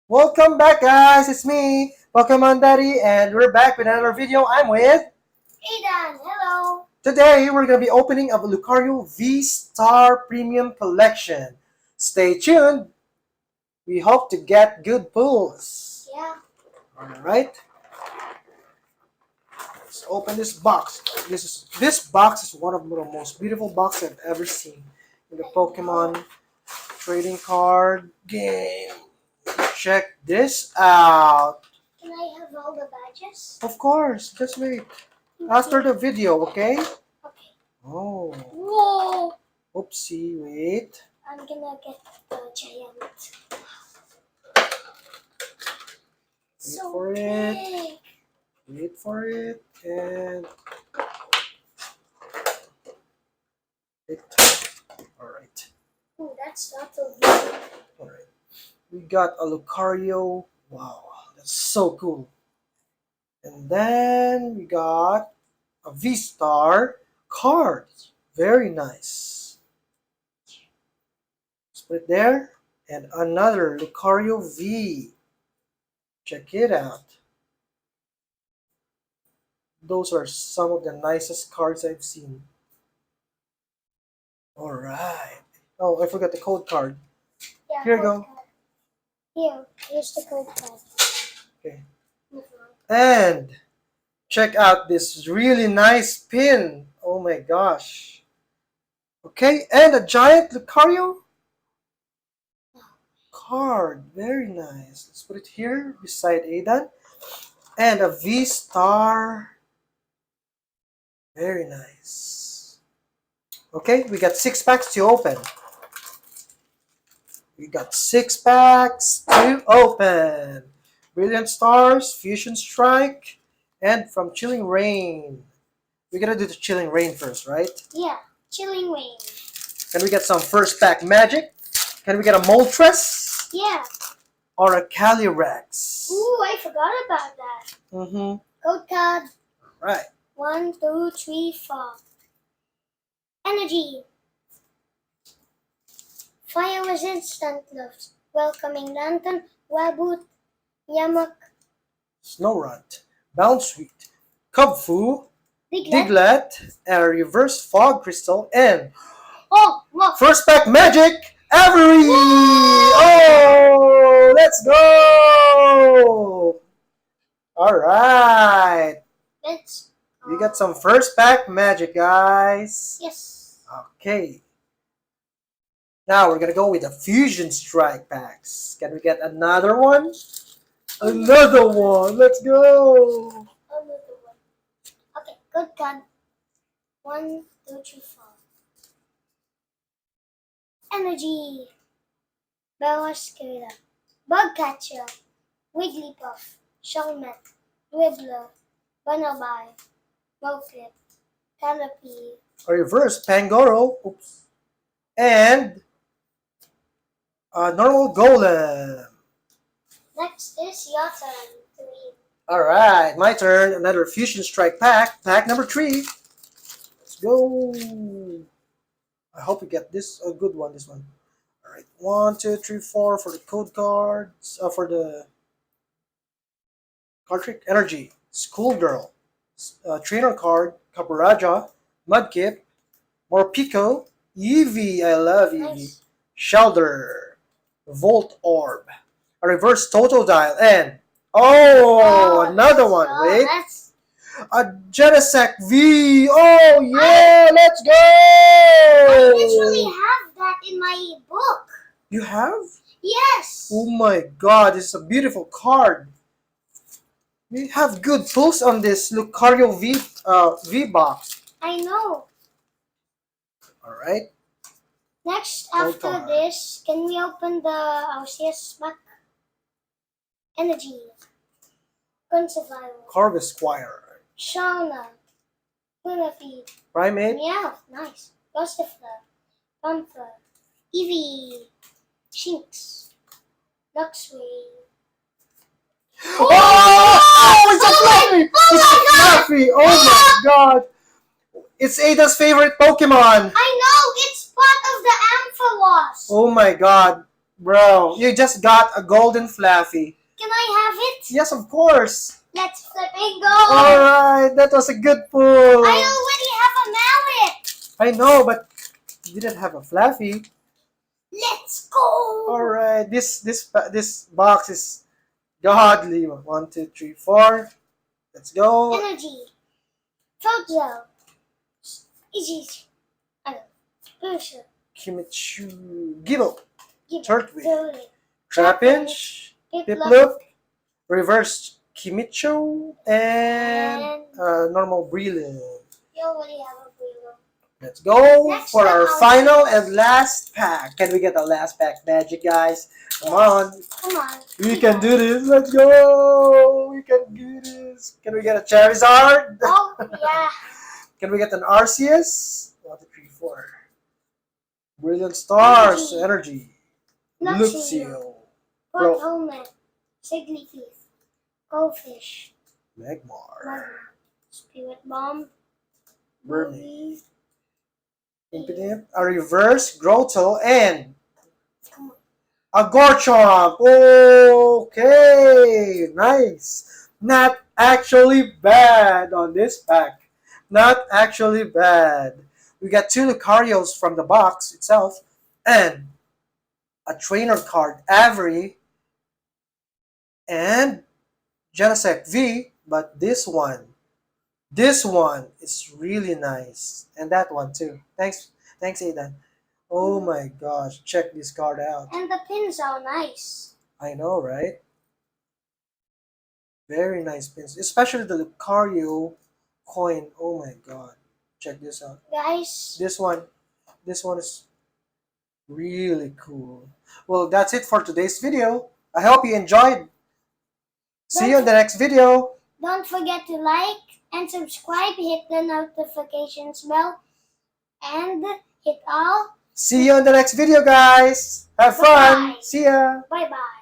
Welcome back, guys. It's me, Pokemon Daddy, and we're back with another video. I'm with. Aidan, hello. Today, we're gonna be opening a Lucario Vstar Premium Collection. Stay tuned. We hope to get good pulls. Yeah. All right. Let's open this box. This box is one of the most beautiful boxes I've ever seen in the Pokemon trading card game. Check this out. Can I have all the badges? Of course, just wait. After the video, okay? Okay. Oh, Whoa! oopsie, wait. I'm gonna get the giant. So for big. it. Wait for it, and it. Alright, Ooh, that's not so big. alright. We got a Lucario. Wow, that's so cool. And then we got a V-Star card. Very nice. Let's put it there. And another Lucario V. Check it out. Those are some of the nicest cards I've seen. Alright. Oh, I forgot the code card. Yeah, Here you go. Card. Here's the code card. Okay. And check out this really nice pin. Oh my gosh. Okay, and a giant Lucario card. Very nice. Let's put it here beside Aidan. And a V-Star. Very nice. Okay, we got 6 packs to open. We got 6 packs to open. Brilliant Stars, Fusion Strike, and from Chilling Rain. We're gonna do the Chilling Rain first, right? Yeah, Chilling Rain. Can we get some first pack magic? Can we get a Moltres? Yeah. Or a Calyrex? Ooh, I forgot about that. Mm-hmm. Code card. Right. 1, 2, 3, 4. Energy. Fire resistant gloves. Welcoming Lantern, Waboot, Yamuk, Snorunt, Bounsweet, Cubfu, Diglett. Diglett, a Reverse Fog Crystal, and Oh, look. first pack magic, Avery! Oh, let's go! Alright. Let's. We got some first pack magic, guys. Yes. Okay. Now we're gonna go with the Fusion Strike packs. Can we get another one? Another one. Let's go. Another one. Okay, good gun. 1, 2, 3, 4. Energy. Barraskewda. Bugcatcher. Wigglypuff. Shellmet. Dribbler. Bunnelby. Mowclip. Canopy. A reverse Pangoro. Oops. And a normal Golem. Next is your turn to read. Alright, my turn. Another Fusion Strike pack. Pack number 3. Let's go. I hope we get this a good one. This one. Alright. 1, 2, 3, 4 for the code cards. For the card trick. Energy. Schoolgirl. Trainer card. Caparaja. Mudkip. Morpeko. Eevee. I love Eevee. Nice. Shelder. Volt Orb. A reverse Totodile. And another one. So Wait. that's A Genesect V. Oh yeah, let's go. I literally have that in my book. You have? Yes. Oh my god, this is a beautiful card. We have good pulls on this Lucario V box. I know. Alright. Next, Code after card. this, can we open the Arceus pack? Energy. Conservile. Corvisquire. Shauna. Quillipede. Primate. Meow. Nice. Gossifleur. Panther. Eevee. Shinx. Luxray. Oh, it's a Fluffy! Oh It's my a Fluffy! Oh my god! It's Ada's favorite Pokemon! I know! It's part of the Ampharos! Oh my god! Bro, you just got a golden fluffy. Can I have it? Yes, of course. Let's flip and go. Alright, that was a good pull. I already have a mallet. I know, but you didn't have a fluffy. Let's go. Alright, this box is godly. 1, 2, 3, 4. Let's go. Energy. Photo. Easy. Booster. Kimichu. Gibble. Give Turtwig. it. Trapinch. Piplup. Piplup. Reverse Kimicho. And normal Breland. You already have a blue. Let's go Next for one, our I'll final choose. and last pack. Can we get the last pack magic, guys? Come on. Come on. We can do this. Let's go. We can do this. Can we get a Charizard? Oh, yeah. Can we get an Arceus? 1, 2, 3, 4. Brilliant Stars. Energy. Lucario. Port Helmet. Sigglyphish. Goldfish. Magmar. Spirit Bomb. Burning. Infinite. A reverse Grotto and Come on. a Garchomp. Okay. Nice. Not actually bad on this pack. Not actually bad. We got 2 Lucarios from the box itself and a trainer card, Avery, and Genesect V, but this one is really nice. And that one too. Thanks, Aidan. Oh my gosh, check this card out. And the pins are nice. I know, right? Very nice pins, especially the Lucario coin. Oh my god. Check this out. Guys, This one is really cool. Well, that's it for today's video. I hope you enjoyed. See you in the next video. don't forget to like and subscribe. Hit the notifications bell and hit all. See you in the next video, guys. Have fun. Bye-bye. See ya. Bye-bye.